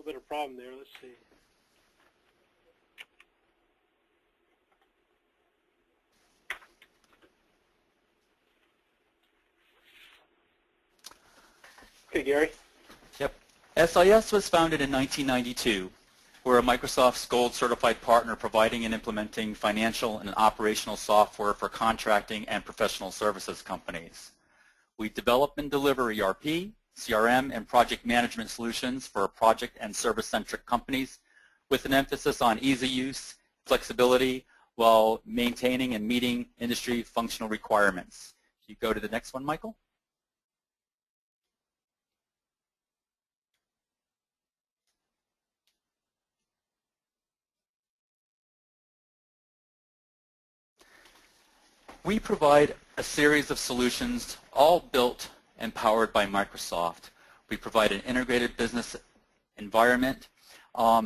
little bit of problem there. Let's see. Okay, Gary. Yep. SIS was founded in 1992. We're a Microsoft's Gold certified partner providing and implementing financial and operational software for contracting and professional services companies. We develop and deliver ERP, CRM, and project management solutions for project and service-centric companies with an emphasis on easy use, flexibility, while maintaining and meeting industry functional requirements. Can you go to the next one, Michael? We provide a series of solutions all built and powered by Microsoft. We provide an integrated business environment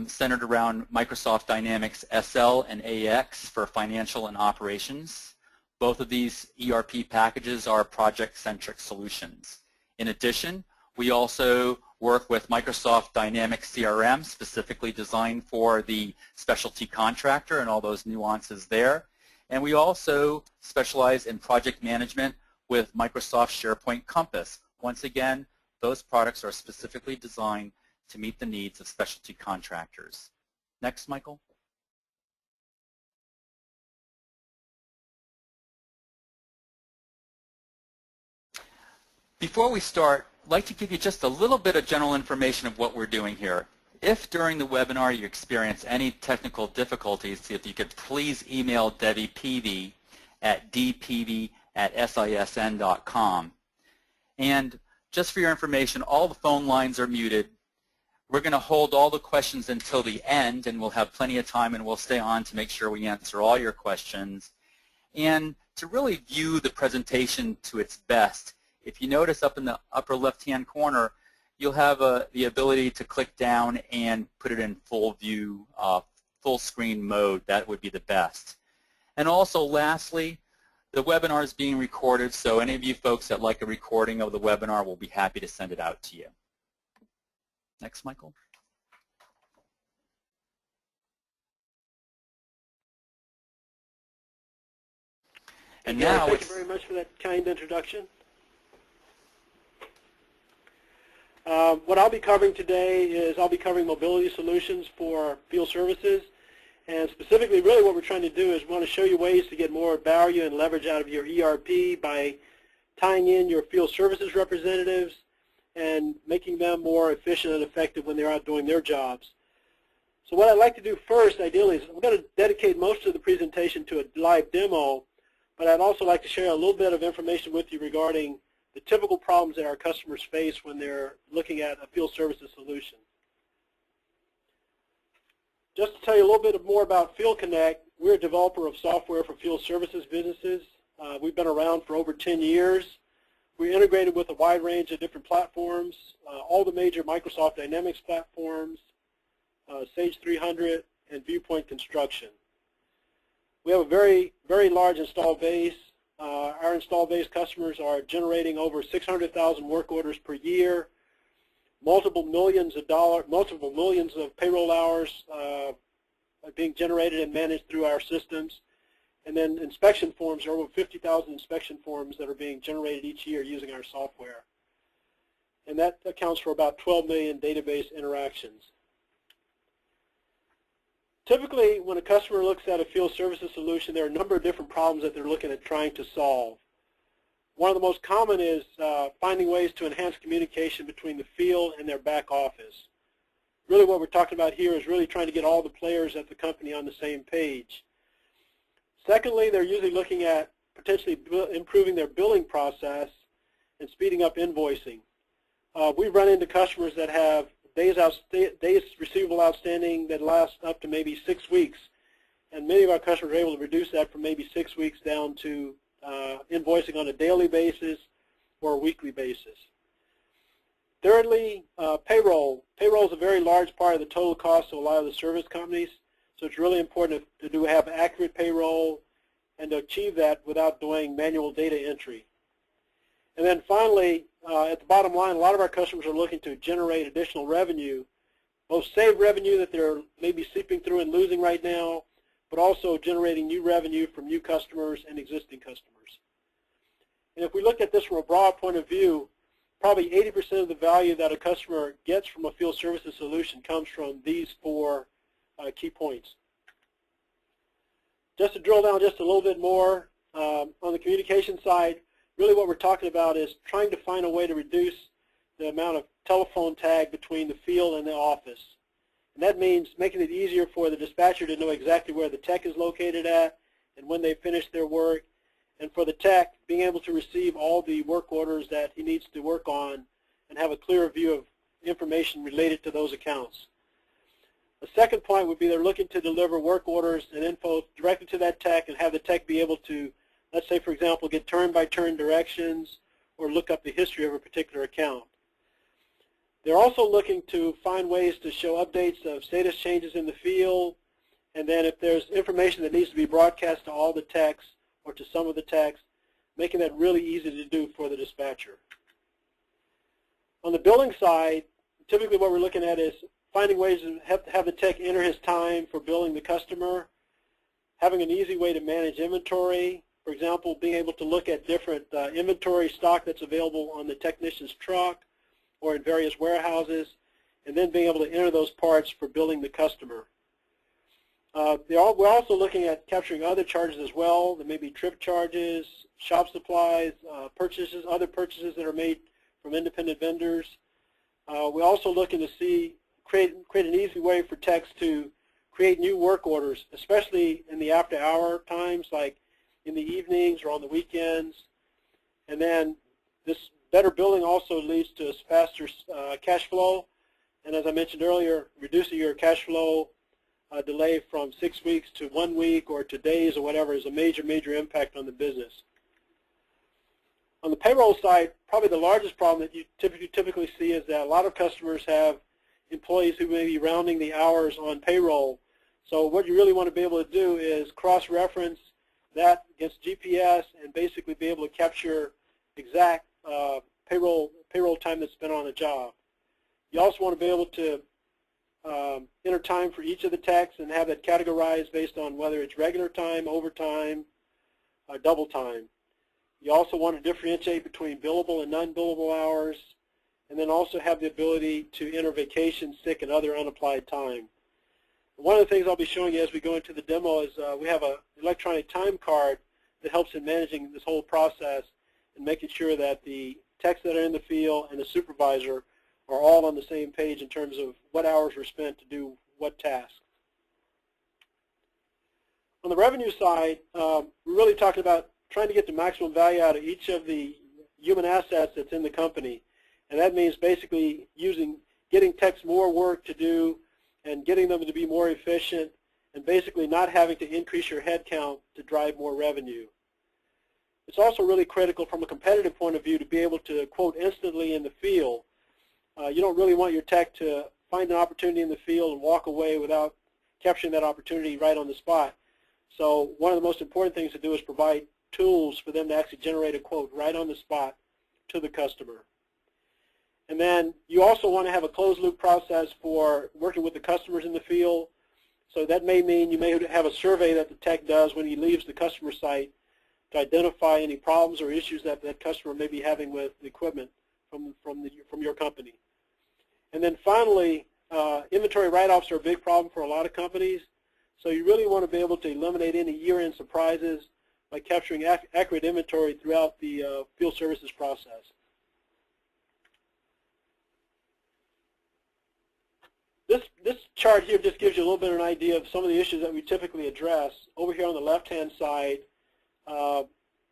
centered around Microsoft Dynamics SL and AX for financial and operations. Both of these ERP packages are project-centric solutions. In addition, we also work with Microsoft Dynamics CRM, specifically designed for the specialty contractor and all those nuances there. And we also specialize in project management with Microsoft SharePoint Compass. Once again, those products are specifically designed to meet the needs of specialty contractors. Next, Michael. Before we start, I'd like to give you just a little bit of general information of what we're doing here. If during the webinar you experience any technical difficulties, if you could please email Debbie Peavy at dpeavy@sisn.com. And just for your information, all the phone lines are muted. We're going to hold all the questions until the end, and we'll have plenty of time, and we'll stay on to make sure we answer all your questions. And to really view the presentation to its best, if you notice up in the upper left-hand corner, you'll have the ability to click down and put it in full view, full screen mode. That would be the best. And also lastly, the webinar is being recorded, so any of you folks that like a recording of the webinar, we'll be happy to send it out to you. Next, Michael. And now, thank you very much for that kind introduction. What I'll be covering today is I'll be covering mobility solutions for field services, and specifically really what we're trying to do is we want to show you ways to get more value and leverage out of your ERP by tying in your field services representatives and making them more efficient and effective when they're out doing their jobs. So what I'd like to do first, ideally, is I'm going to dedicate most of the presentation to a live demo, but I'd also like to share a little bit of information with you regarding the typical problems that our customers face when they're looking at a field services solution. Just to tell you a little bit more about Field Connect, we're a developer of software for field services businesses. We've been around for over 10 years. We're integrated with a wide range of different platforms, all the major Microsoft Dynamics platforms, Sage 300, and Viewpoint Construction. We have a very, very large install base. Our install base customers are generating over 600,000 work orders per year. Multiple millions of payroll hours are being generated and managed through our systems. And then inspection forms, there are over 50,000 inspection forms that are being generated each year using our software. And that accounts for about 12 million database interactions. Typically, when a customer looks at a field services solution, there are a number of different problems that they're looking at trying to solve. One of the most common is finding ways to enhance communication between the field and their back office. Really what we're talking about here is really trying to get all the players at the company on the same page. Secondly, they're usually looking at potentially improving their billing process and speeding up invoicing. We've run into customers that have days receivable outstanding that last up to maybe 6 weeks, and many of our customers are able to reduce that from maybe 6 weeks down to invoicing on a daily basis or a weekly basis. Thirdly, payroll. Payroll is a very large part of the total cost of a lot of the service companies, so it's really important to have accurate payroll and to achieve that without doing manual data entry. And then finally, at the bottom line, a lot of our customers are looking to generate additional revenue both save revenue that they're maybe seeping through and losing right now, but also generating new revenue from new customers and existing customers. And if we look at this from a broad point of view, probably 80% of the value that a customer gets from a field services solution comes from these four key points. Just to drill down just a little bit more, on the communication side, really what we're talking about is trying to find a way to reduce the amount of telephone tag between the field and the office. And that means making it easier for the dispatcher to know exactly where the tech is located at and when they finish their work, and for the tech being able to receive all the work orders that he needs to work on and have a clearer view of information related to those accounts. The second point would be they're looking to deliver work orders and info directly to that tech and have the tech be able to, let's say for example, get turn-by-turn directions or look up the history of a particular account. They're also looking to find ways to show updates of status changes in the field, and then if there's information that needs to be broadcast to all the techs or to some of the techs, making that really easy to do for the dispatcher. On the billing side, typically what we're looking at is finding ways to have the tech enter his time for billing the customer, having an easy way to manage inventory, for example, being able to look at different inventory stock that's available on the technician's truck or in various warehouses, and then being able to enter those parts for billing the customer. We're also looking at capturing other charges as well. There may be trip charges, shop supplies, purchases, other purchases that are made from independent vendors. We're also looking to create an easy way for techs to create new work orders, especially in the after-hour times, like in the evenings or on the weekends. And then this better billing also leads to faster cash flow. And as I mentioned earlier, reducing your cash flow delay from 6 weeks to 1 week or to days or whatever is a major, major impact on the business. On the payroll side, probably the largest problem that you typically see is that a lot of customers have employees who may be rounding the hours on payroll. So what you really want to be able to do is cross-reference that against GPS and basically be able to capture exact payroll time that's spent on a job. You also want to be able to enter time for each of the techs and have it categorized based on whether it's regular time, overtime, double time. You also want to differentiate between billable and non-billable hours, and then also have the ability to enter vacation, sick, and other unapplied time. One of the things I'll be showing you as we go into the demo is we have an electronic time card that helps in managing this whole process and making sure that the techs that are in the field and the supervisor are all on the same page in terms of what hours were spent to do what task. On the revenue side, we're really talking about trying to get the maximum value out of each of the human assets that's in the company. And that means basically getting techs more work to do and getting them to be more efficient and basically not having to increase your headcount to drive more revenue. It's also really critical from a competitive point of view to be able to quote instantly in the field. You don't really want your tech to find an opportunity in the field and walk away without capturing that opportunity right on the spot. So one of the most important things to do is provide tools for them to actually generate a quote right on the spot to the customer. And then you also want to have a closed-loop process for working with the customers in the field. So that may mean you may have a survey that the tech does when he leaves the customer site to identify any problems or issues that that customer may be having with the equipment from your company. And then finally, inventory write-offs are a big problem for a lot of companies. So you really want to be able to eliminate any year-end surprises by capturing accurate inventory throughout the field services process. This chart here just gives you a little bit of an idea of some of the issues that we typically address. Over here on the left-hand side,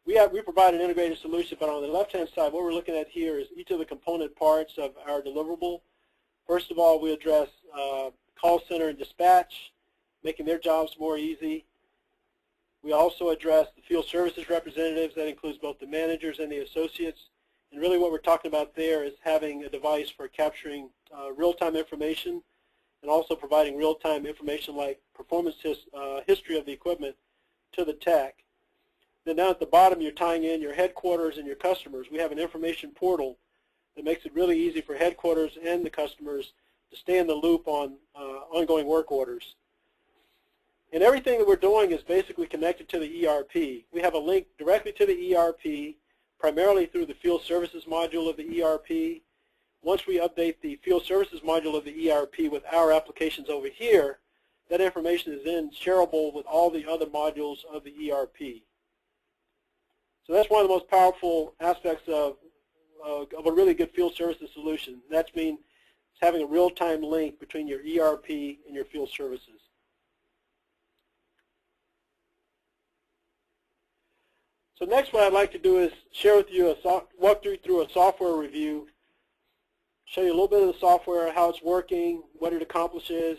we provide an integrated solution, but on the left-hand side, what we're looking at here is each of the component parts of our deliverable. First of all, we address call center and dispatch, making their jobs more easy. We also address the field services representatives. That includes both the managers and the associates. And really what we're talking about there is having a device for capturing real-time information and also providing real-time information like performance history of the equipment to the tech. Then down at the bottom, you're tying in your headquarters and your customers. We have an information portal that makes it really easy for headquarters and the customers to stay in the loop on ongoing work orders. And everything that we're doing is basically connected to the ERP. We have a link directly to the ERP, primarily through the Field Services module of the ERP. Once we update the Field Services module of the ERP with our applications over here, that information is then shareable with all the other modules of the ERP. So that's one of the most powerful aspects of a really good field services solution. That means having a real-time link between your ERP and your field services. So next, what I'd like to do is share with you walk through a software review, show you a little bit of the software, how it's working, what it accomplishes,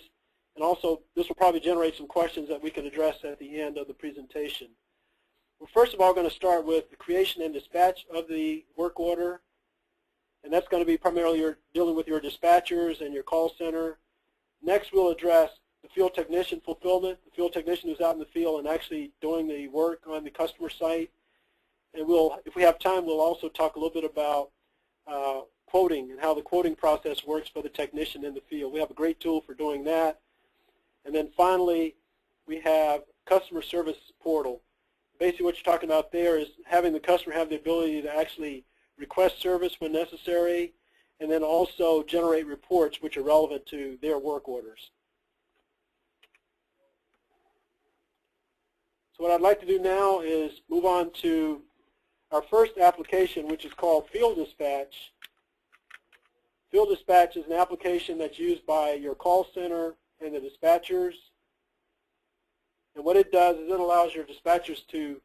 and also this will probably generate some questions that we can address at the end of the presentation. We're first of all going to start with the creation and dispatch of the work order, and that's going to be primarily dealing with your dispatchers and your call center. Next, we'll address the field technician fulfillment, the field technician who's out in the field and actually doing the work on the customer site. And if we have time, we'll also talk a little bit about quoting and how the quoting process works for the technician in the field. We have a great tool for doing that. And then finally, we have customer service portal. Basically what you're talking about there is having the customer have the ability to actually request service when necessary, and then also generate reports which are relevant to their work orders. So what I'd like to do now is move on to our first application, which is called Field Dispatch. Field Dispatch is an application that's used by your call center and the dispatchers. And what it does is it allows your dispatchers to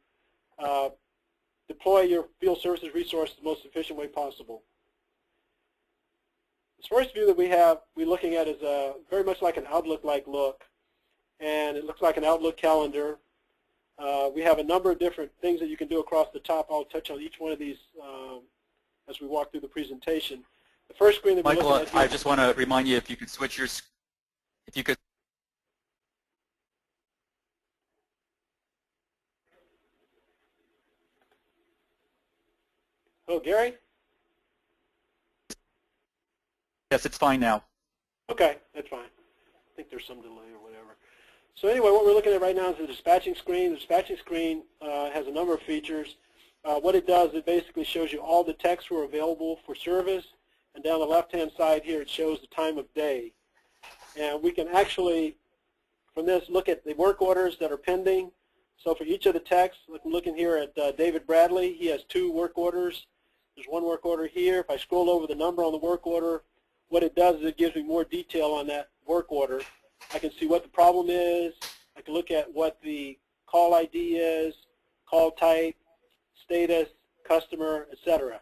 deploy your field services resource the most efficient way possible. This first view that we're looking at is very much like an Outlook-like look, and it looks like an Outlook calendar. We have a number of different things that you can do across the top. I'll touch on each one of these as we walk through the presentation. The first screen that we're looking at here, I just want to remind you, if you could switch your, if you could. Oh, Gary? Yes, it's fine now. Okay, that's fine. I think there's some delay or whatever. So anyway, what we're looking at right now is the dispatching screen. The dispatching screen has a number of features. What it does, it basically shows you all the techs who are available for service, and down the left-hand side here, it shows the time of day. And we can actually, from this, look at the work orders that are pending. So for each of the techs, I'm looking here at David Bradley. He has 2 work orders. There's 1 work order here. If I scroll over the number on the work order, what it does is it gives me more detail on that work order. I can see what the problem is. I can look at what the call ID is, call type, status, customer, etc.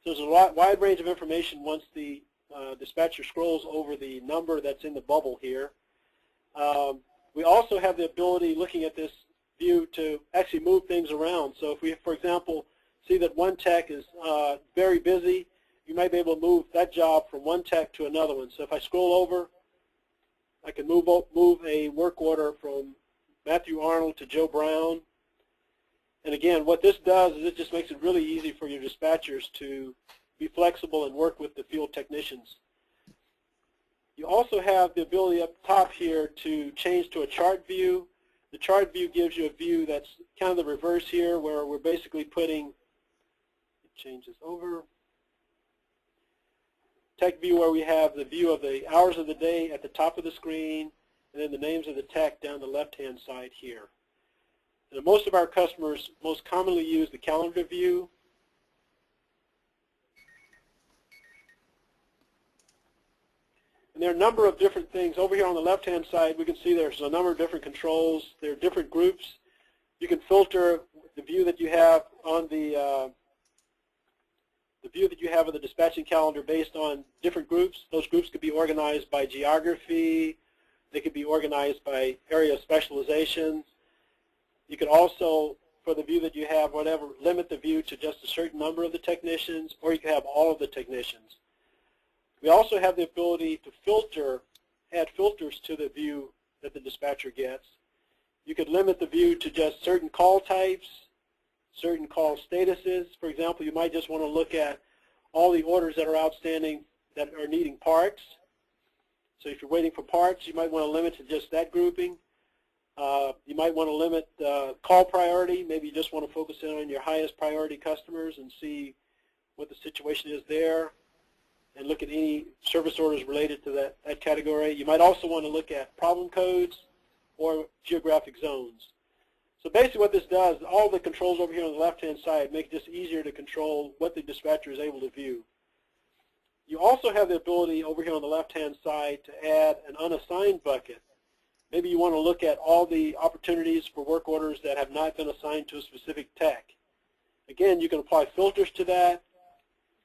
So there's a wide range of information once the dispatcher scrolls over the number that's in the bubble here. We also have the ability, looking at this view, to actually move things around. So if we, for example, see that one tech is very busy, you might be able to move that job from one tech to another one. So if I scroll over, I can move a work order from Matthew Arnold to Joe Brown. And again, what this does is it just makes it really easy for your dispatchers to be flexible and work with the field technicians. You also have the ability up top here to change to a chart view. The chart view gives you a view that's kind of the reverse here, where we're basically putting, change this over, tech view, where we have the view of the hours of the day at the top of the screen, and then the names of the tech down the left-hand side here. And most of our customers most commonly use the calendar view. And there are a number of different things. Over here on the left-hand side, we can see there's a number of different controls. There are different groups. You can filter the view that you have on the view that you have of the dispatching calendar based on different groups. Those groups could be organized by geography. They could be organized by area of specialization. You could also, for the view that you have, whatever, limit the view to just a certain number of the technicians, or you can have all of the technicians. We also have the ability to filter, add filters to the view that the dispatcher gets. You could limit the view to just certain call types, certain call statuses. For example, you might just want to look at all the orders that are outstanding that are needing parts. So if you're waiting for parts, you might want to limit to just that grouping. You might want to limit call priority. Maybe you just want to focus in on your highest priority customers and see what the situation is there and look at any service orders related to that category. You might also want to look at problem codes or geographic zones. So basically what this does, all the controls over here on the left-hand side make it just easier to control what the dispatcher is able to view. You also have the ability over here on the left-hand side to add an unassigned bucket. Maybe you want to look at all the opportunities for work orders that have not been assigned to a specific tech. Again, you can apply filters to that.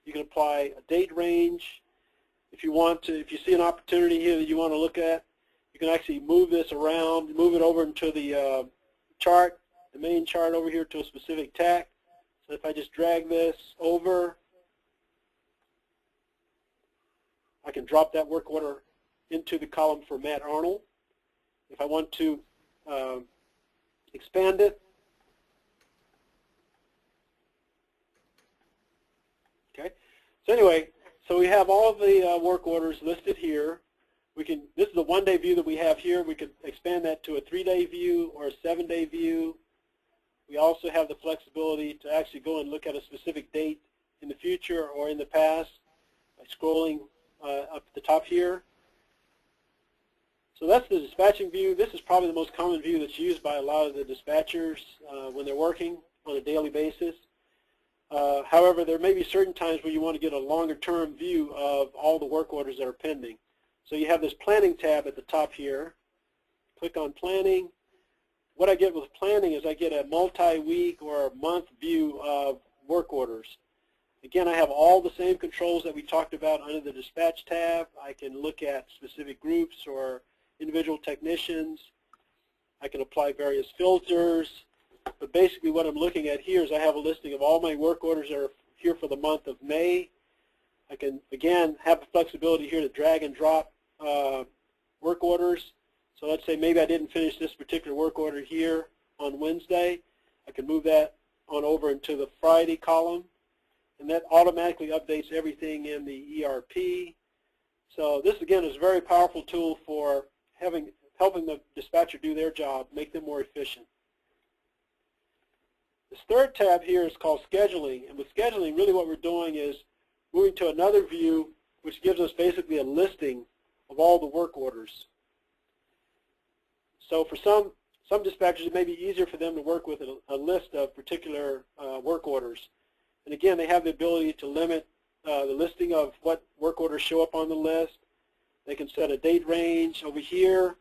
You can apply a date range. If you want to, if you see an opportunity here that you want to look at, you can actually move this around, move it over into the chart, the main chart over here to a specific tech. So if I just drag this over, I can drop that work order into the column for Matt Arnold. If I want to expand it, okay. So anyway, so we have all of the work orders listed here. We can. This is the one-day view that we have here. We could expand that to a 3-day view or a 7-day view. We also have the flexibility to actually go and look at a specific date in the future or in the past by scrolling up at the top here. So that's the dispatching view. This is probably the most common view that's used by a lot of the dispatchers when they're working on a daily basis. However, there may be certain times where you want to get a longer-term view of all the work orders that are pending. So you have this planning tab at the top here. Click on planning. What I get with planning is I get a multi-week or a month view of work orders. Again, I have all the same controls that we talked about under the dispatch tab. I can look at specific groups or individual technicians. I can apply various filters. But basically what I'm looking at here is I have a listing of all my work orders that are here for the month of May. I can, again, have the flexibility here to drag and drop work orders. So let's say maybe I didn't finish this particular work order here on Wednesday. I can move that on over into the Friday column. And that automatically updates everything in the ERP. So this, again, is a very powerful tool for helping the dispatcher do their job, make them more efficient. This third tab here is called scheduling. And with scheduling, really what we're doing is moving to another view, which gives us basically a listing of all the work orders. So for some dispatchers, it may be easier for them to work with a list of particular work orders. And again, they have the ability to limit the listing of what work orders show up on the list. They can set a date range over here.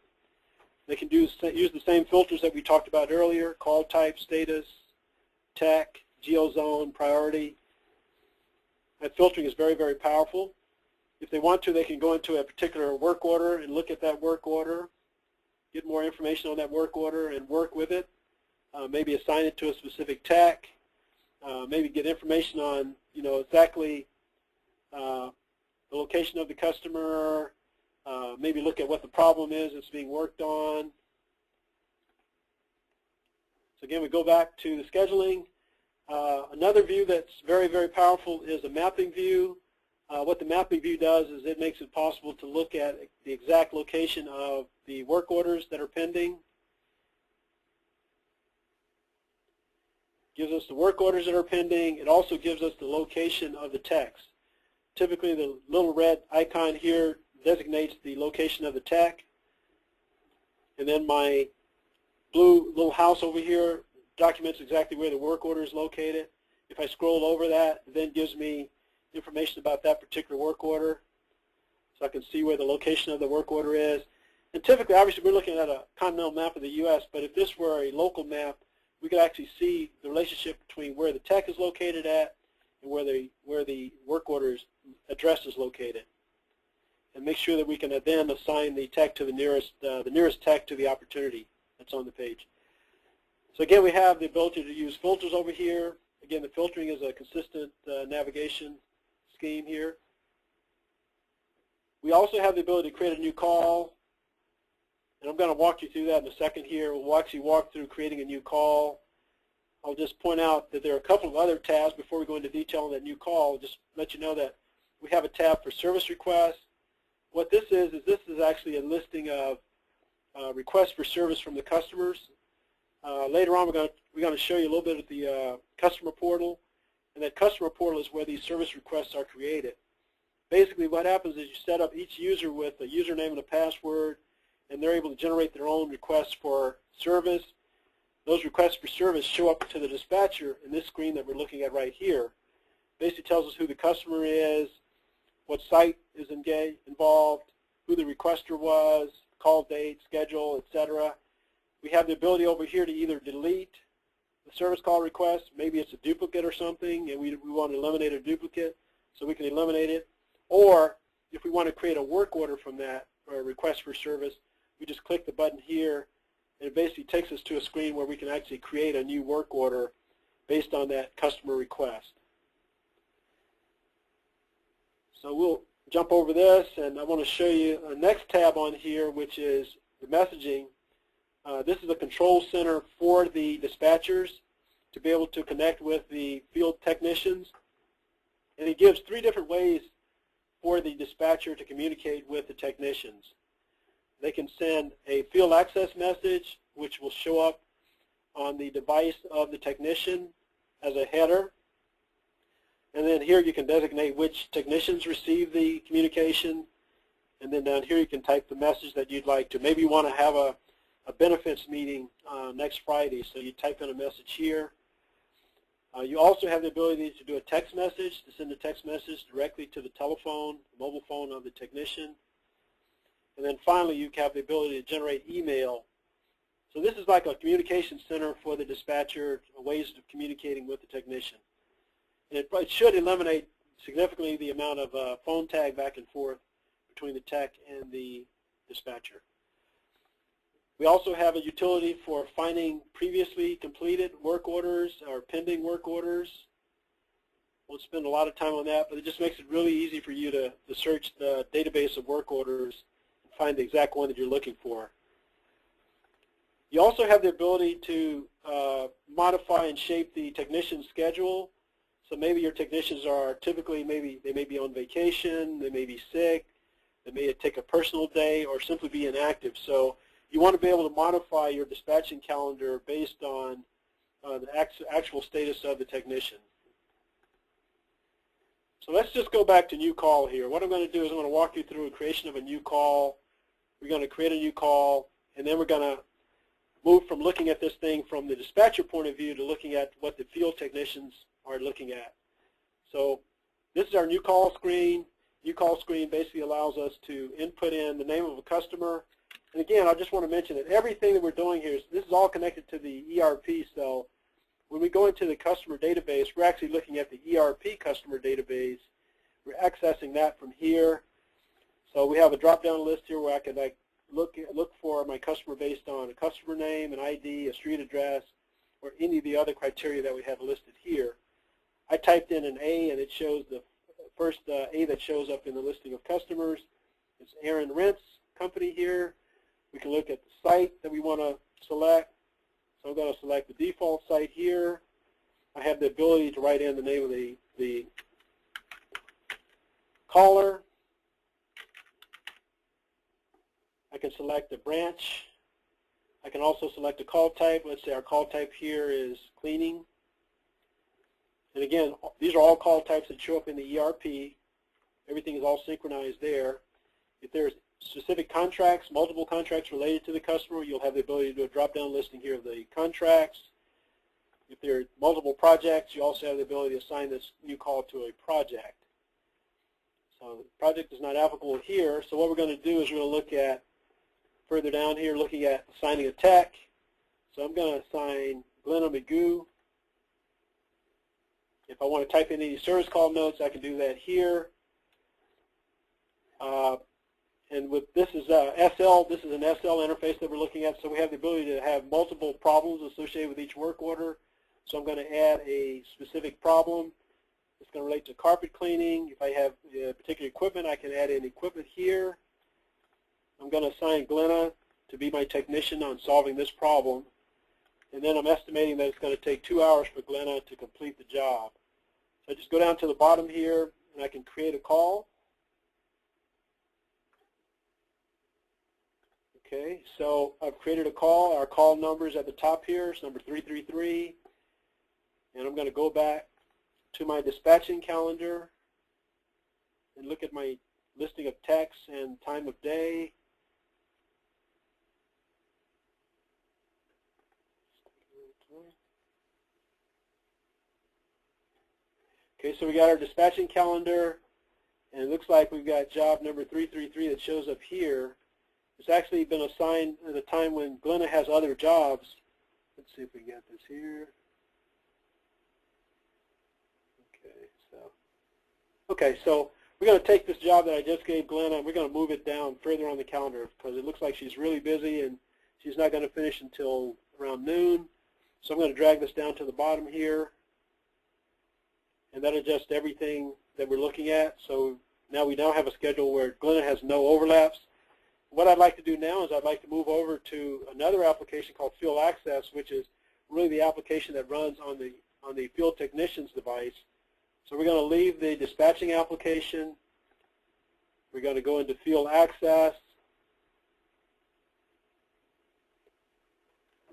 They can use the same filters that we talked about earlier: call type, status, tech, geozone, priority. That filtering is very, very powerful. If they want to, they can go into a particular work order and look at that work order, get more information on that work order and work with it, maybe assign it to a specific tech, maybe get information on, exactly the location of the customer, maybe look at what the problem is that's being worked on. So again, we go back to the scheduling. Another view that's very, very powerful is a mapping view. What the mapping view does is it makes it possible to look at the exact location of the work orders that are pending. Gives us the work orders that are pending. It also gives us the location of the techs. Typically, the little red icon here designates the location of the tech. And then my blue little house over here documents exactly where the work order is located. If I scroll over that, it then gives me information about that particular work order. So I can see where the location of the work order is. And typically, obviously, we're looking at a continental map of the U.S., but if this were a local map, we could actually see the relationship between where the tech is located at and where the work order's address is located, and make sure that we can then assign the tech to the nearest tech to the opportunity that's on the page. So again, we have the ability to use filters over here. Again, the filtering is a consistent navigation scheme here. We also have the ability to create a new call, and I'm going to walk you through that in a second here. We'll actually walk through creating a new call. I'll just point out that there are a couple of other tabs before we go into detail on that new call. Just let you know that we have a tab for service requests. what this is actually a listing of requests for service from the customers. Later on, we're going to show you a little bit of the customer portal, and that customer portal is where these service requests are created. Basically, what happens is you set up each user with a username and a password, and they're able to generate their own requests for service. Those requests for service show up to the dispatcher in this screen that we're looking at right here. Basically tells us who the customer is, what site is involved, who the requester was, call date, schedule, etc. We have the ability over here to either delete the service call request, maybe it's a duplicate or something, and we want to eliminate a duplicate, so we can eliminate it. Or if we want to create a work order from that, or a request for service, we just click the button here, and it basically takes us to a screen where we can actually create a new work order based on that customer request. So we'll jump over this, and I want to show you a next tab on here, which is the messaging. This is a control center for the dispatchers to be able to connect with the field technicians. And it gives 3 different ways for the dispatcher to communicate with the technicians. They can send a field access message, which will show up on the device of the technician as a header. And then here you can designate which technicians receive the communication. And then down here you can type the message that you'd like to. Maybe you want to have a benefits meeting next Friday, so you type in a message here. You also have the ability to do a text message, to send a text message directly to the telephone, mobile phone of the technician. And then finally, you have the ability to generate email. So this is like a communication center for the dispatcher, ways of communicating with the technician. And it should eliminate significantly the amount of phone tag back and forth between the tech and the dispatcher. We also have a utility for finding previously completed work orders or pending work orders. Won't spend a lot of time on that, but it just makes it really easy for you to search the database of work orders and find the exact one that you're looking for. You also have the ability to modify and shape the technician's schedule. So maybe your technicians are typically, they may be on vacation, they may be sick, they may take a personal day, or simply be inactive. So you want to be able to modify your dispatching calendar based on the actual status of the technician. So let's just go back to new call here. What I'm going to do is I'm going to walk you through a creation of a new call. We're going to create a new call, and then we're going to move from looking at this thing from the dispatcher point of view to looking at what the field technicians are looking at. So this is our new call screen. New call screen basically allows us to input in the name of a customer. And again, I just want to mention that everything that we're doing here, this is all connected to the ERP. So when we go into the customer database, we're actually looking at the ERP customer database. We're accessing that from here. So we have a drop-down list here where I can look for my customer based on a customer name, an ID, a street address, or any of the other criteria that we have listed here. I typed in an A, and it shows the first A that shows up in the listing of customers. It's Aaron Rents Company here. We can look at the site that we want to select. So I'm going to select the default site here. I have the ability to write in the name of the caller. I can select the branch. I can also select a call type. Let's say our call type here is cleaning. And again, these are all call types that show up in the ERP. Everything is all synchronized there. If there's specific contracts, multiple contracts related to the customer, you'll have the ability to do a drop-down listing here of the contracts. If there are multiple projects, you also have the ability to assign this new call to a project. So the project is not applicable here, so what we're going to do is we're going to look at, further down here, looking at assigning a tech. So I'm going to assign Glenna McGoo. If I want to type in any service call notes, I can do that here. And with this is SL, this is an SL interface that we're looking at, so we have the ability to have multiple problems associated with each work order. So I'm going to add a specific problem. It's going to relate to carpet cleaning. If I have particular equipment, I can add in equipment here. I'm going to assign Glenna to be my technician on solving this problem. And then I'm estimating that it's going to take 2 hours for Glenna to complete the job. So I just go down to the bottom here, and I can create a call. Okay, so I've created a call. Our call number is at the top here. It's number 333. And I'm going to go back to my dispatching calendar and look at my listing of texts and time of day. Okay, so we got our dispatching calendar, and it looks like we've got job number 333 that shows up here. It's actually been assigned at a time when Glenna has other jobs. Let's see if we get this here. Okay, so we're going to take this job that I just gave Glenna and we're going to move it down further on the calendar because it looks like she's really busy and she's not going to finish until around noon. So I'm going to drag this down to the bottom here, and that adjusts everything that we're looking at. So now we have a schedule where Glenna has no overlaps. What I'd like to do now is I'd like to move over to another application called Field Access, which is really the application that runs on the field technician's device. So we're going to leave the dispatching application. We're going to go into Field Access.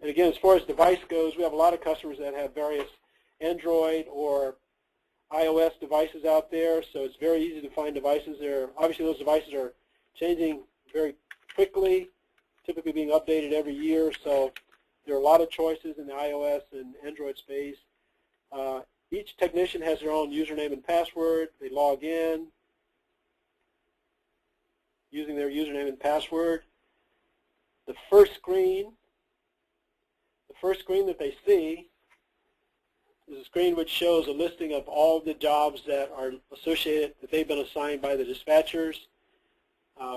And again, as far as device goes, we have a lot of customers that have various Android or iOS devices out there, so it's very easy to find devices there. Obviously, those devices are changing very quickly, typically being updated every year, so there are a lot of choices in the iOS and Android space. Each technician has their own username and password. They log in using their username and password. The first screen that they see is a screen which shows a listing of all the jobs that are associated, that they've been assigned by the dispatchers.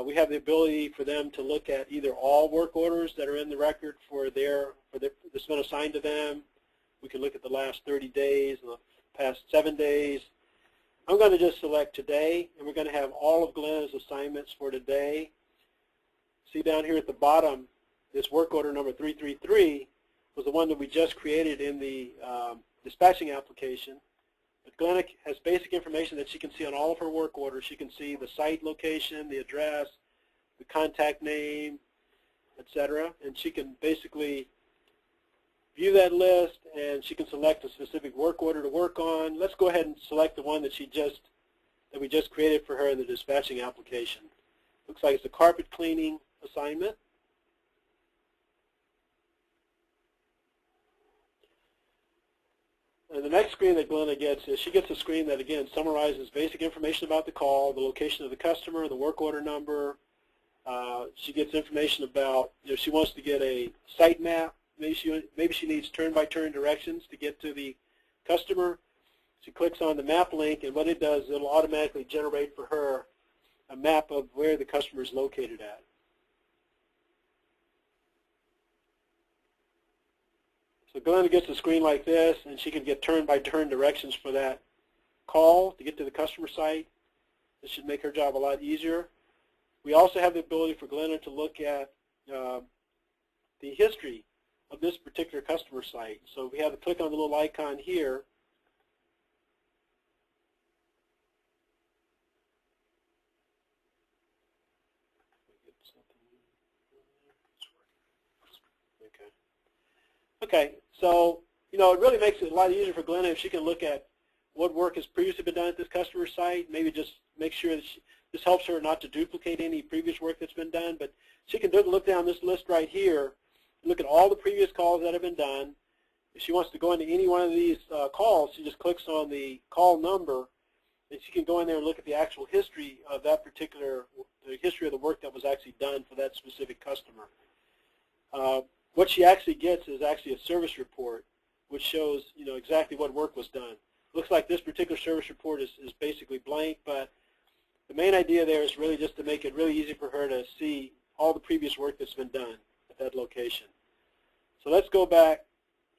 We have the ability for them to look at either all work orders that are in the record that's been assigned to them. We can look at the last 30 days, the past 7 days. I'm going to just select today, and we're going to have all of Glenna's assignments for today. See down here at the bottom, this work order number 333 was the one that we just created in the dispatching application. But Glenna has basic information that she can see on all of her work orders. She can see the site location, the address, the contact name, etc. And she can basically view that list, and she can select a specific work order to work on. Let's go ahead and select the one that we just created for her in the dispatching application. Looks like it's a carpet cleaning assignment. And the next screen that Glenna gets is she gets a screen that, again, summarizes basic information about the call, the location of the customer, the work order number. She gets information about, if she wants to get a site map. Maybe she needs turn-by-turn directions to get to the customer. She clicks on the map link, and what it does, it'll automatically generate for her a map of where the customer is located at. So Glenna gets a screen like this, and she can get turn-by-turn directions for that call to get to the customer site. This should make her job a lot easier. We also have the ability for Glenna to look at the history of this particular customer site. So we have to click on the little icon here. Okay, so it really makes it a lot easier for Glenna if she can look at what work has previously been done at this customer site. Maybe just make sure that this helps her not to duplicate any previous work that's been done. But she can look down this list right here, look at all the previous calls that have been done. If she wants to go into any one of these calls, she just clicks on the call number, and she can go in there and look at the actual history of that particular, the history of the work that was actually done for that specific customer. What she actually gets is actually a service report, which shows exactly what work was done. Looks like this particular service report is basically blank, but the main idea there is really just to make it really easy for her to see all the previous work that's been done at that location. So let's go back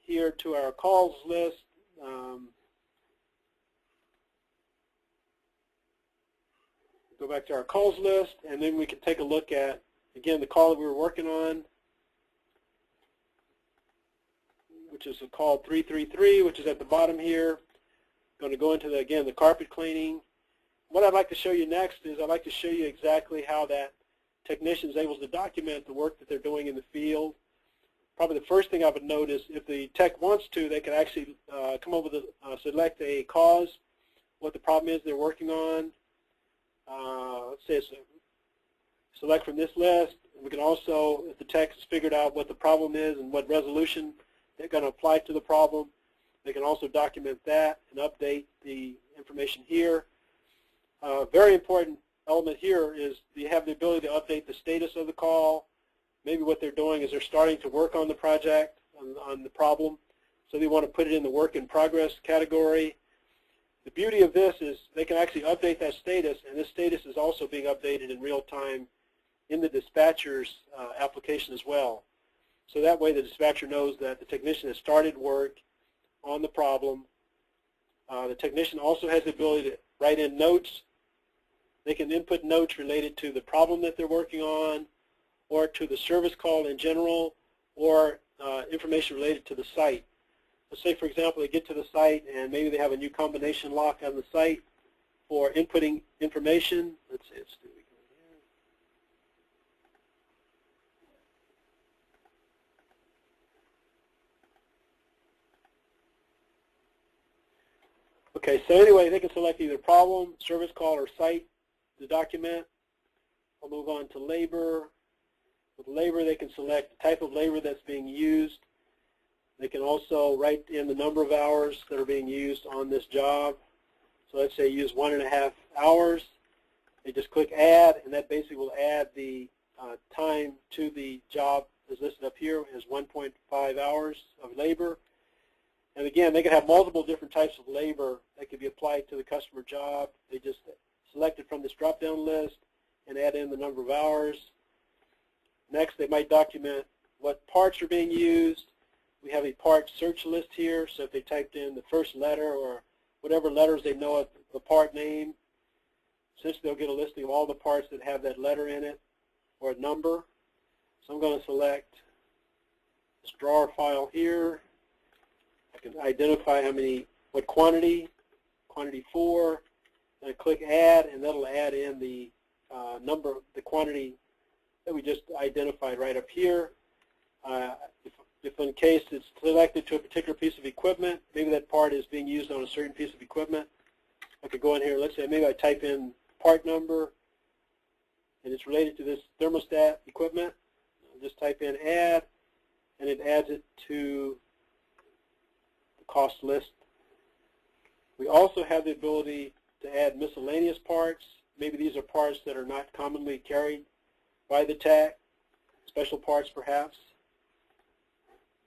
here to our calls list. Go back to our calls list, and then we can take a look at, again, the call that we were working on, which is a call 333, which is at the bottom here. Going to go into, the carpet cleaning. What I'd like to show you next is I'd like to show you exactly how that technician is able to document the work that they're doing in the field. Probably the first thing I would note is if the tech wants to, they can actually come up with select a cause, what the problem is they're working on. Let's say it's select from this list. We can also, if the tech has figured out what the problem is and what resolution they're going to apply to the problem, they can also document that and update the information here. Very important element here is you have the ability to update the status of the call. Maybe what they're doing is they're starting to work on the project, on the problem, so they want to put it in the work in progress category. The beauty of this is they can actually update that status, and this status is also being updated in real time in the dispatcher's application as well. So that way the dispatcher knows that the technician has started work on the problem. The technician also has the ability to write in notes. They can input notes related to the problem that they're working on, or to the service call in general, or information related to the site. Let's say, for example, they get to the site and maybe they have a new combination lock on the site for inputting information. Let's say it's okay, so anyway, they can select either problem, service call, or site to document. I'll move on to labor. With labor, they can select the type of labor that's being used. They can also write in the number of hours that are being used on this job. So let's say use 1.5 hours. They just click add, and that basically will add the time to the job as listed up here as 1.5 hours of labor. And again, they can have multiple different types of labor that could be applied to the customer job. They just select it from this drop-down list and add in the number of hours. Next, they might document what parts are being used. We have a part search list here, so if they typed in the first letter or whatever letters they know of the part name, essentially they'll get a listing of all the parts that have that letter in it or a number. So I'm going to select this drawer file here. I can identify what quantity 4, and I click add, and that'll add in the number, the quantity that we just identified right up here. If in case it's selected to a particular piece of equipment, maybe that part is being used on a certain piece of equipment, I could go in here, let's say maybe I type in part number, and it's related to this thermostat equipment. I'll just type in add, and it adds it to the cost list. We also have the ability to add miscellaneous parts. Maybe these are parts that are not commonly carried by the tech, special parts perhaps.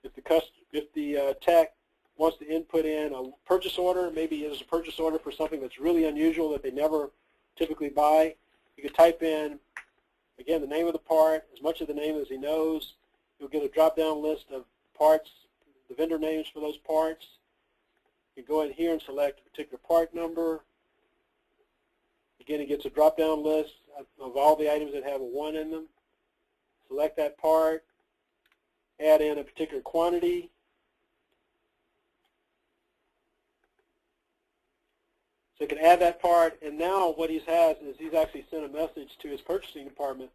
If the tech wants to input in a purchase order, maybe there's a purchase order for something that's really unusual that they never typically buy, you could type in, again, the name of the part, as much of the name as he knows. You'll get a drop-down list of parts, the vendor names for those parts. You go in here and select a particular part number. Again, it gets a drop-down list of all the items that have a 1 in them. Select that part, add in a particular quantity. So you can add that part, and now what he has is he's actually sent a message to his purchasing department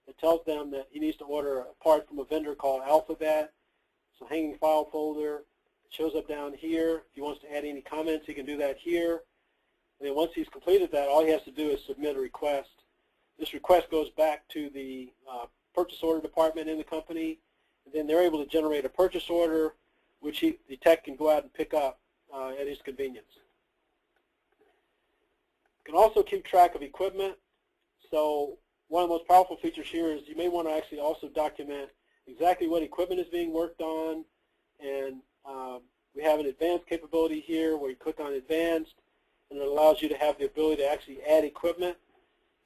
that tells them that he needs to order a part from a vendor called Alphabet. It's a hanging file folder. It shows up down here. If he wants to add any comments, he can do that here. And then once he's completed that, all he has to do is submit a request. This request goes back to the purchase order department in the company, and then they're able to generate a purchase order, which the tech can go out and pick up at his convenience. You can also keep track of equipment. So one of the most powerful features here is you may want to actually also document exactly what equipment is being worked on, and we have an advanced capability here where you click on advanced, and it allows you to have the ability to actually add equipment.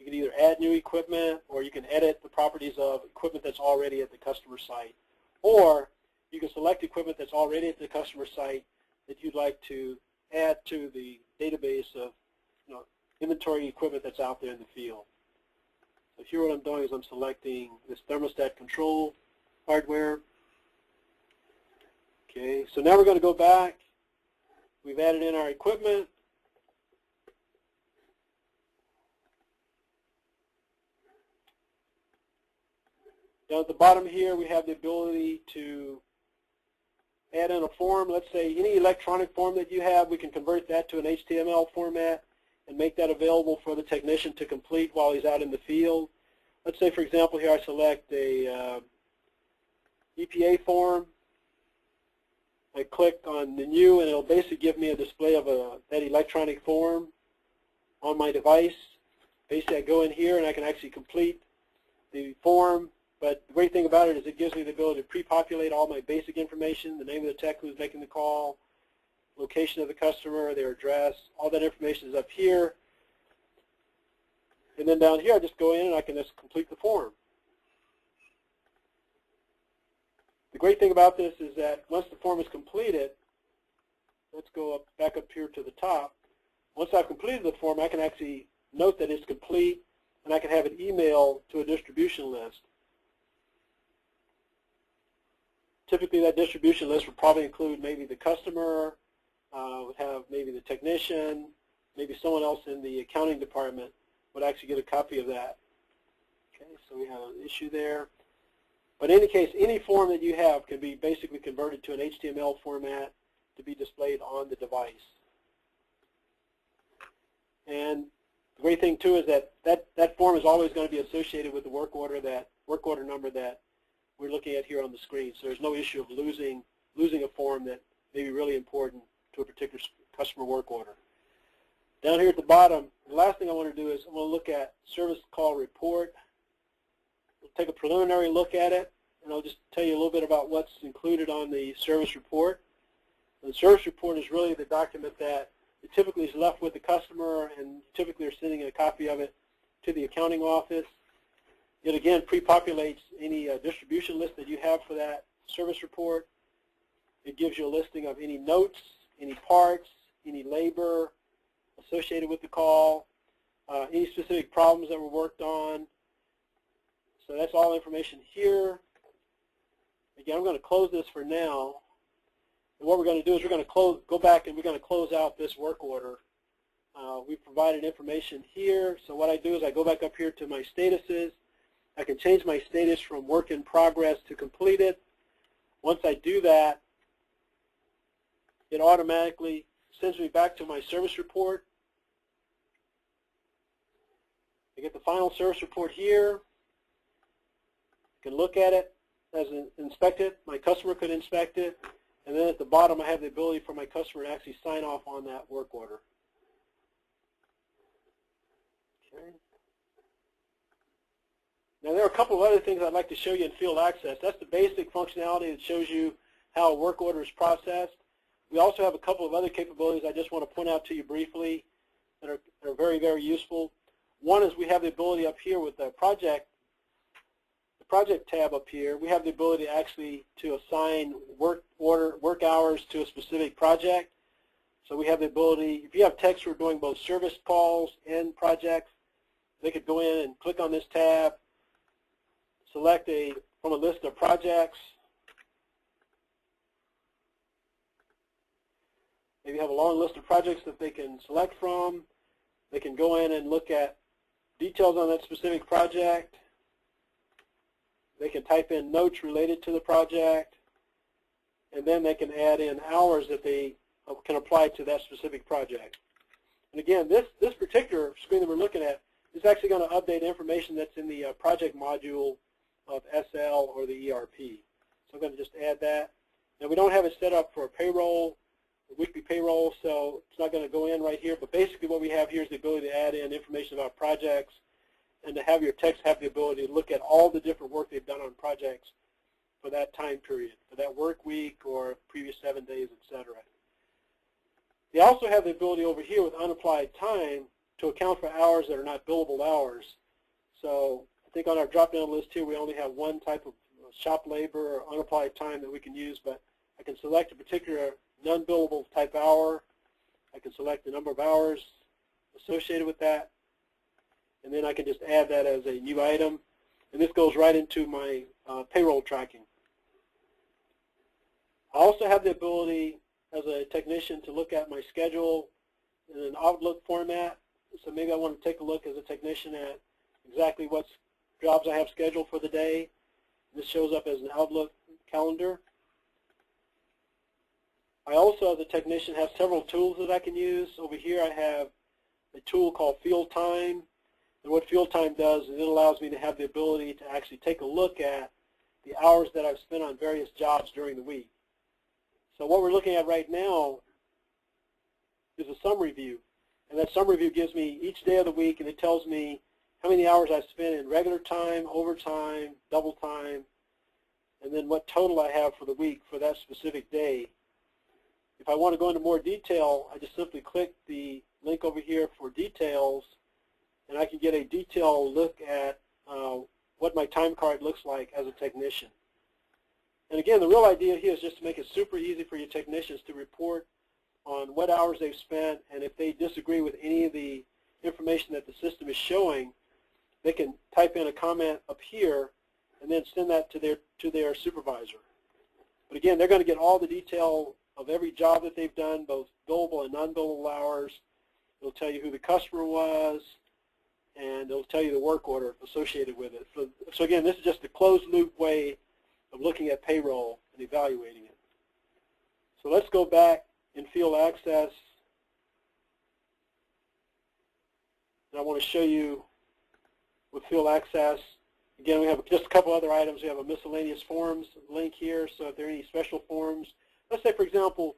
You can either add new equipment, or you can edit the properties of equipment that's already at the customer site. Or you can select equipment that's already at the customer site that you'd like to add to the database of inventory equipment that's out there in the field. So here what I'm doing is I'm selecting this thermostat control hardware. Okay, so now we're going to go back. We've added in our equipment. Down at the bottom here, we have the ability to add in a form. Let's say any electronic form that you have, we can convert that to an HTML format and make that available for the technician to complete while he's out in the field. Let's say, for example, here I select a EPA form. I click on the new, and it'll basically give me a display of that electronic form on my device. Basically, I go in here, and I can actually complete the form. But the great thing about it is it gives me the ability to pre-populate all my basic information, the name of the tech who's making the call, location of the customer, their address. All that information is up here. And then down here, I just go in, and I can just complete the form. The great thing about this is that once the form is completed, let's go back up here to the top. Once I've completed the form, I can actually note that it's complete, and I can have it emailed to a distribution list. Typically, that distribution list would probably include maybe the customer, would have maybe the technician, maybe someone else in the accounting department would actually get a copy of that. Okay, so we have an issue there. But in any case, any form that you have can be basically converted to an HTML format to be displayed on the device. And the great thing too is that form is always going to be associated with the work order number that we're looking at here on the screen. So there's no issue of losing a form that may be really important to a particular customer work order. Down here at the bottom, the last thing I want to do is I want to look at service call report. We'll take a preliminary look at it, and I'll just tell you a little bit about what's included on the service report. The service report is really the document that it typically is left with the customer, and typically are sending a copy of it to the accounting office. It again pre-populates any distribution list that you have for that service report. It gives you a listing of any notes, any parts, any labor associated with the call, any specific problems that were worked on. So that's all information here. Again, I'm going to close this for now. And what we're going to do is we're going to go back and we're going to close out this work order. We've provided information here. So what I do is I go back up here to my statuses. I can change my status from work in progress to completed. Once I do that, it automatically sends me back to my service report. I get the final service report here. I can look at it as inspect it. My customer could inspect it. And then at the bottom, I have the ability for my customer to actually sign off on that work order. Okay. Now, there are a couple of other things I'd like to show you in Field Access. That's the basic functionality that shows you how a work order is processed. We also have a couple of other capabilities I just want to point out to you briefly that are very, very useful. One is we have the ability up here with the project tab up here. We have the ability actually to assign work hours to a specific project. So we have the ability, if you have techs who are doing both service calls and projects, they could go in and click on this tab, select from a list of projects. Maybe have a long list of projects that they can select from. They can go in and look at details on that specific project. They can type in notes related to the project, and then they can add in hours that they can apply to that specific project. And again, this particular screen that we're looking at is actually going to update information that's in the project module of SL or the ERP. So I'm going to just add that. Now, we don't have it set up for a payroll, a weekly payroll, so it's not going to go in right here. But basically what we have here is the ability to add in information about projects and to have your techs have the ability to look at all the different work they've done on projects for that time period, for that work week or previous 7 days, etc. They also have the ability over here with unapplied time to account for hours that are not billable hours. So I think on our drop-down list here we only have one type of shop labor or unapplied time that we can use, but I can select a particular non-billable type hour. I can select the number of hours associated with that, and then I can just add that as a new item. And this goes right into my payroll tracking. I also have the ability as a technician to look at my schedule in an Outlook format. So maybe I want to take a look as a technician at exactly what jobs I have scheduled for the day. This shows up as an Outlook calendar. I also, as a technician, have several tools that I can use. Over here I have a tool called Field Time. And what Field Time does is it allows me to have the ability to actually take a look at the hours that I've spent on various jobs during the week. So what we're looking at right now is a summary view. And that summary view gives me each day of the week, and it tells me how many hours I've spent in regular time, overtime, double time, and then what total I have for the week for that specific day. If I want to go into more detail, I just simply click the link over here for details, and I can get a detailed look at what my time card looks like as a technician. And again, the real idea here is just to make it super easy for your technicians to report on what hours they've spent, and if they disagree with any of the information that the system is showing, they can type in a comment up here and then send that to their supervisor. But again, they're going to get all the detail of every job that they've done, both billable and non-billable hours. It'll tell you who the customer was, and it'll tell you the work order associated with it. So again, this is just a closed-loop way of looking at payroll and evaluating it. So let's go back in Field Access, and I want to show you with Field Access. Again, we have just a couple other items. We have a miscellaneous forms link here, so if there are any special forms, let's say, for example,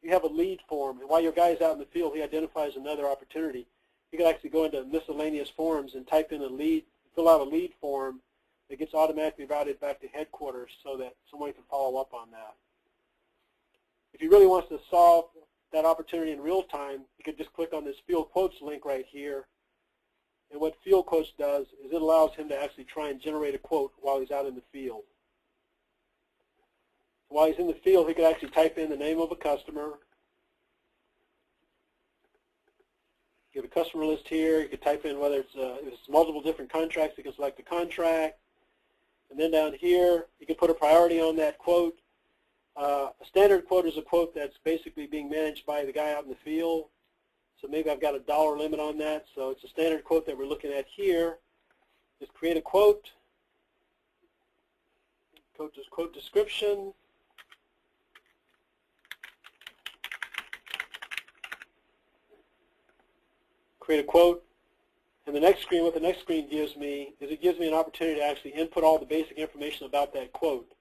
you have a lead form, and while your guy is out in the field, he identifies another opportunity. You can actually go into miscellaneous forms and type in a lead, fill out a lead form that gets automatically routed back to headquarters so that someone can follow up on that. If you really want to solve that opportunity in real time, you can just click on this Field Quotes link right here. And what Field Quotes does is it allows him to actually try and generate a quote while he's out in the field. While he's in the field, he could actually type in the name of a customer. You have a customer list here. You could type in whether if it's multiple different contracts, you can select the contract. And then down here, you can put a priority on that quote. A standard quote is a quote that's basically being managed by the guy out in the field. So maybe I've got a dollar limit on that. So it's a standard quote that we're looking at here. Just create a quote. Quote description. Create a quote. And the next screen, what the next screen gives me is it gives me an opportunity to actually input all the basic information about that quote.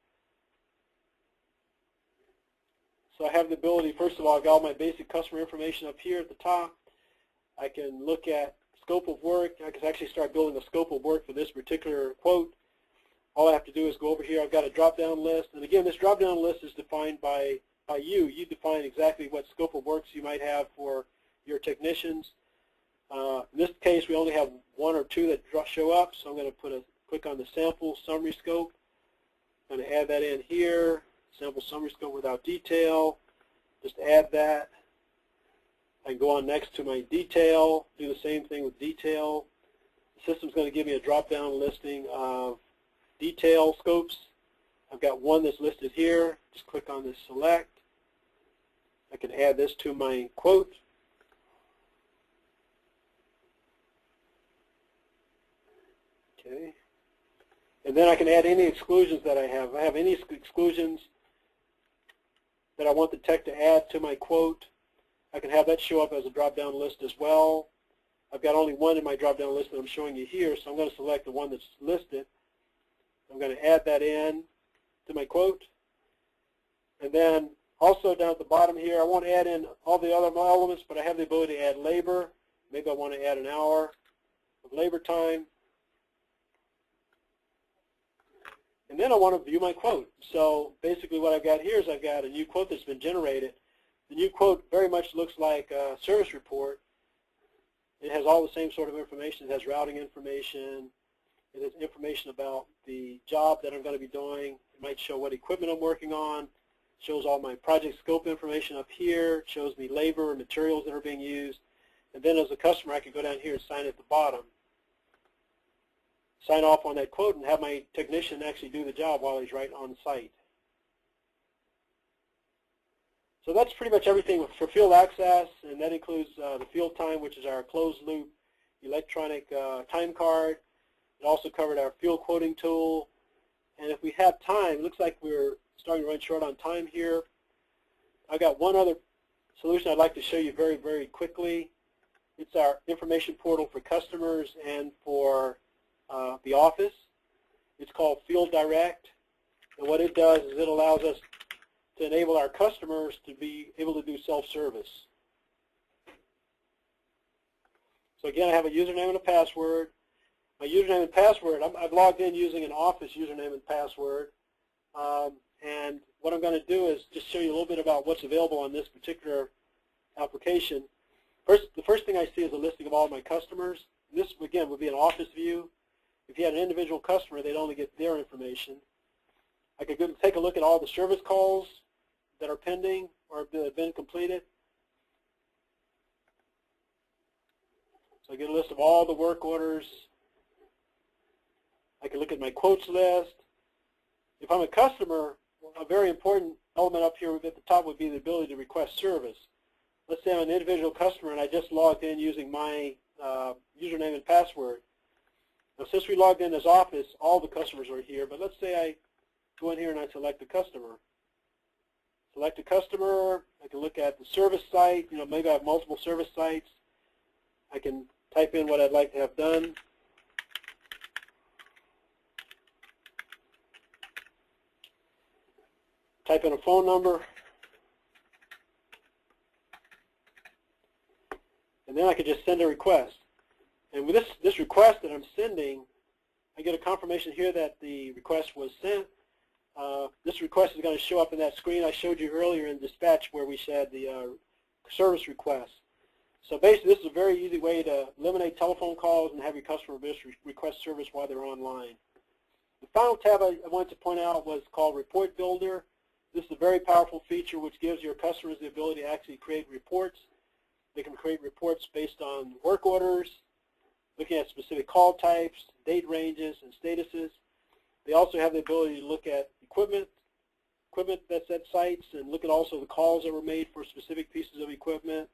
So I have the ability, first of all, I've got all my basic customer information up here at the top. I can look at scope of work. I can actually start building a scope of work for this particular quote. All I have to do is go over here. I've got a drop-down list. And again, this drop-down list is defined by you. You define exactly what scope of works you might have for your technicians. In this case, we only have one or two that show up, so I'm going to click on the sample summary scope. I'm going to add that in here. Sample summary scope without detail. Just add that. I can go on next to my detail, do the same thing with detail. The system's going to give me a drop-down listing of detail scopes. I've got one that's listed here. Just click on this select. I can add this to my quote. Okay. And then I can add any exclusions that I have. If I have any exclusions that I want the tech to add to my quote, I can have that show up as a drop-down list as well. I've got only one in my drop-down list that I'm showing you here, so I'm going to select the one that's listed. I'm going to add that in to my quote. And then also down at the bottom here, I won't add in all the other elements, but I have the ability to add labor. Maybe I want to add an hour of labor time. And then I want to view my quote. So basically what I've got here is I've got a new quote that's been generated. The new quote very much looks like a service report. It has all the same sort of information. It has routing information. It has information about the job that I'm going to be doing. It might show what equipment I'm working on. It shows all my project scope information up here. It shows me labor and materials that are being used. And then as a customer, I can go down here and sign at the bottom. Sign off on that quote and have my technician actually do the job while he's right on site. So that's pretty much everything for Field Access, and that includes the Field Time, which is our closed-loop electronic time card. It also covered our field quoting tool And if we have time, it looks like we're starting to run short on time here. I've got one other solution I'd like to show you very, very quickly. It's our information portal for customers and for the office. It's called Field Direct. And what it does is it allows us to enable our customers to be able to do self-service. So again, I have a username and a password. My username and password, I've logged in using an Office username and password. And what I'm going to do is just show you a little bit about what's available on this particular application. The first thing I see is a listing of all of my customers. This, again, would be an Office view. If you had an individual customer, they'd only get their information. I could go take a look at all the service calls that are pending or that have been completed. So I get a list of all the work orders. I can look at my quotes list. If I'm a customer, a very important element up here at the top would be the ability to request service. Let's say I'm an individual customer and I just logged in using my username and password. Now, since we logged in as Office, all the customers are here, but let's say I go in here and I select the customer. Select a customer. I can look at the service site. Maybe I have multiple service sites. I can type in what I'd like to have done. Type in a phone number. And then I could just send a request. And with this request that I'm sending, I get a confirmation here that the request was sent. This request is going to show up in that screen I showed you earlier in Dispatch where we said the service request. So basically, this is a very easy way to eliminate telephone calls and have your customer request service while they're online. The final tab I wanted to point out was called Report Builder. This is a very powerful feature which gives your customers the ability to actually create reports. They can create reports based on work orders, looking at specific call types, date ranges, and statuses. They also have the ability to look at equipment that's at sites, and look at also the calls that were made for specific pieces of equipment.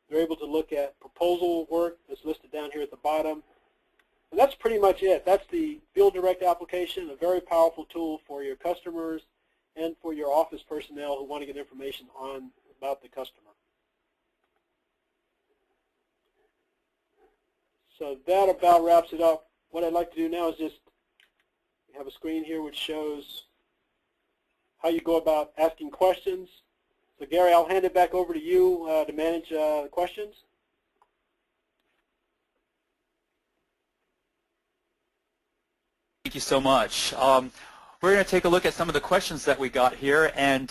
They're able to look at proposal work that's listed down here at the bottom. And that's pretty much it. That's the Field Direct application, a very powerful tool for your customers and for your office personnel who want to get information about the customer. So that about wraps it up. What I'd like to do now is just have a screen here which shows how you go about asking questions. So Gary, I'll hand it back over to you to manage the questions. Thank you so much. We're going to take a look at some of the questions that we got here. And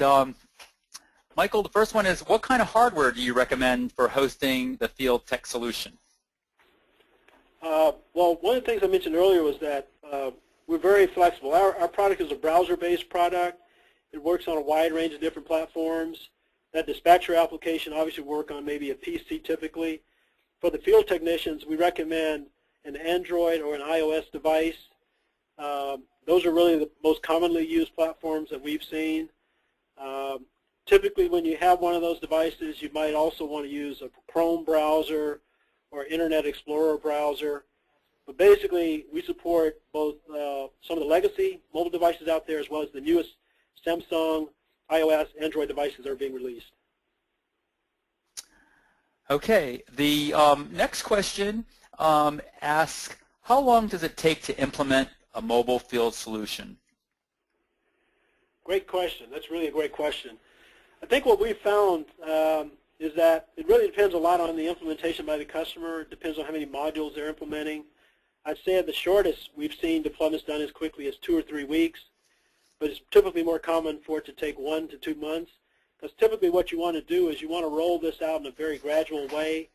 Michael, the first one is, what kind of hardware do you recommend for hosting the Field Tech solution? Well, one of the things I mentioned earlier was that we're very flexible. Our product is a browser-based product. It works on a wide range of different platforms. That dispatcher application obviously work on maybe a PC typically. For the field technicians, we recommend an Android or an iOS device. Those are really the most commonly used platforms that we've seen. Typically, when you have one of those devices, you might also want to use a Chrome browser or Internet Explorer browser. But basically, we support both some of the legacy mobile devices out there as well as the newest Samsung, iOS, Android devices that are being released. Okay. The next question asks, how long does it take to implement a mobile field solution? Great question. That's really a great question. I think what we've found is that it really depends a lot on the implementation by the customer. It depends on how many modules they're implementing. I'd say at the shortest, we've seen deployments done as quickly as 2 or 3 weeks, but it's typically more common for it to take 1 to 2 months, because typically what you want to do is you want to roll this out in a very gradual way.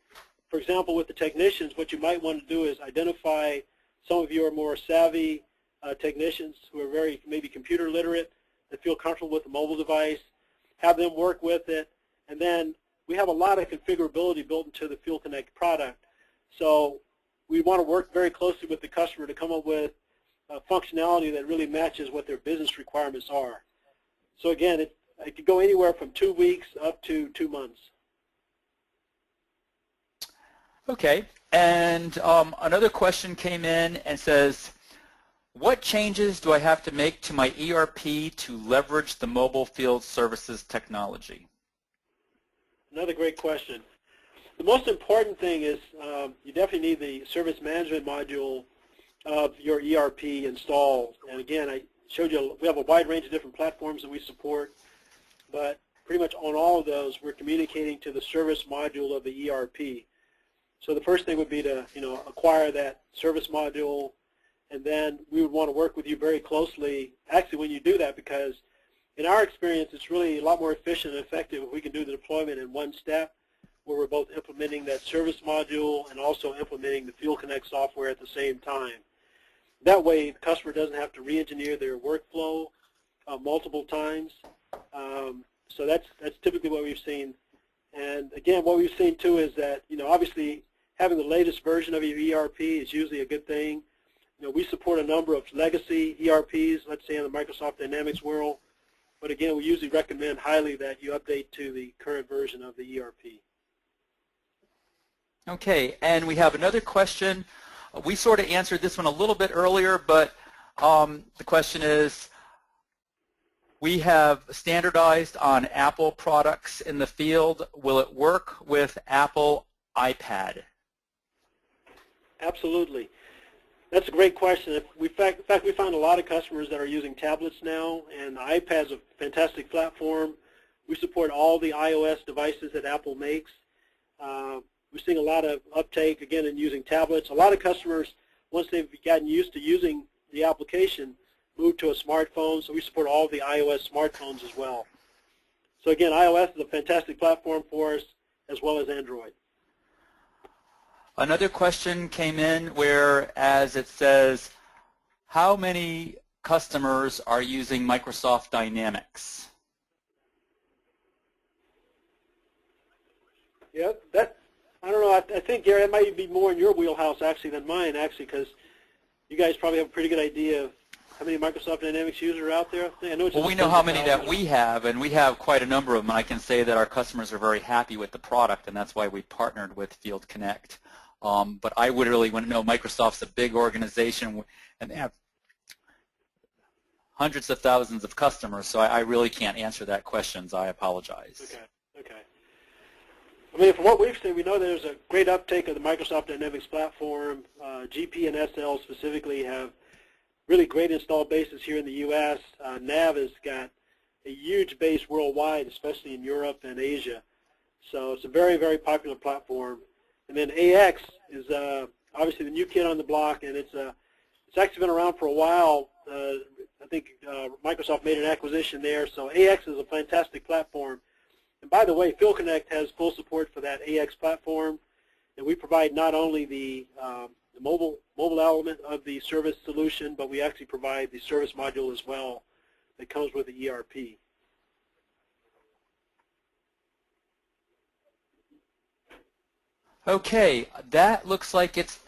For example, with the technicians, what you might want to do is identify some of your more savvy technicians who are very maybe computer literate, that feel comfortable with the mobile device, have them work with it, and then we have a lot of configurability built into the Field Connect product. So we want to work very closely with the customer to come up with functionality that really matches what their business requirements are. So again, it could go anywhere from 2 weeks up to 2 months. Okay, and another question came in and says, What changes do I have to make to my ERP to leverage the mobile field services technology? Another great question. The most important thing is you definitely need the service management module of your ERP installed. And again, I showed you we have a wide range of different platforms that we support, but pretty much on all of those we're communicating to the service module of the ERP. So the first thing would be to acquire that service module, and then we would want to work with you very closely actually when you do that, because in our experience it's really a lot more efficient and effective if we can do the deployment in one step where we're both implementing that service module and also implementing the FieldConnect software at the same time. That way the customer doesn't have to re-engineer their workflow multiple times. So that's typically what we've seen. And again, what we've seen too is that obviously having the latest version of your ERP is usually a good thing. We support a number of legacy ERPs, let's say in the Microsoft Dynamics world, but again, we usually recommend highly that you update to the current version of the ERP. Okay, and we have another question. We sort of answered this one a little bit earlier, but the question is, we have standardized on Apple products in the field. Will it work with Apple iPad? Absolutely. That's a great question. In fact, we found a lot of customers that are using tablets now, and the iPad is a fantastic platform. We support all the iOS devices that Apple makes. We're seeing a lot of uptake, again, in using tablets. A lot of customers, once they've gotten used to using the application, move to a smartphone, so we support all the iOS smartphones as well. So again, iOS is a fantastic platform for us, as well as Android. Another question came in where, as it says, how many customers are using Microsoft Dynamics? Yeah, I don't know. I think, Gary, that might be more in your wheelhouse actually than mine, actually, because you guys probably have a pretty good idea of how many Microsoft Dynamics users are out there. I know it's well, we know how many that we have, and we have quite a number of them. And I can say that our customers are very happy with the product, and that's why we partnered with FieldConnect. But I would really want to know, Microsoft's a big organization, and they have hundreds of thousands of customers, so I really can't answer that question, so I apologize. Okay. I mean, from what we've seen, we know there's a great uptake of the Microsoft Dynamics platform. GP and SL specifically have really great install bases here in the U.S. NAV has got a huge base worldwide, especially in Europe and Asia. So it's a very, very popular platform. And then AX is obviously the new kid on the block, and it's actually been around for a while. I think Microsoft made an acquisition there, so AX is a fantastic platform. And by the way, FieldConnect has full support for that AX platform, and we provide not only the mobile element of the service solution, but we actually provide the service module as well that comes with the ERP. Okay, that looks like it's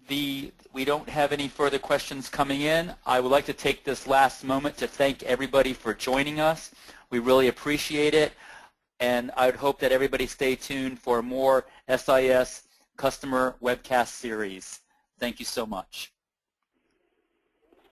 we don't have any further questions coming in. I would like to take this last moment to thank everybody for joining us. We really appreciate it, and I would hope that everybody stay tuned for more SIS customer webcast series. Thank you so much.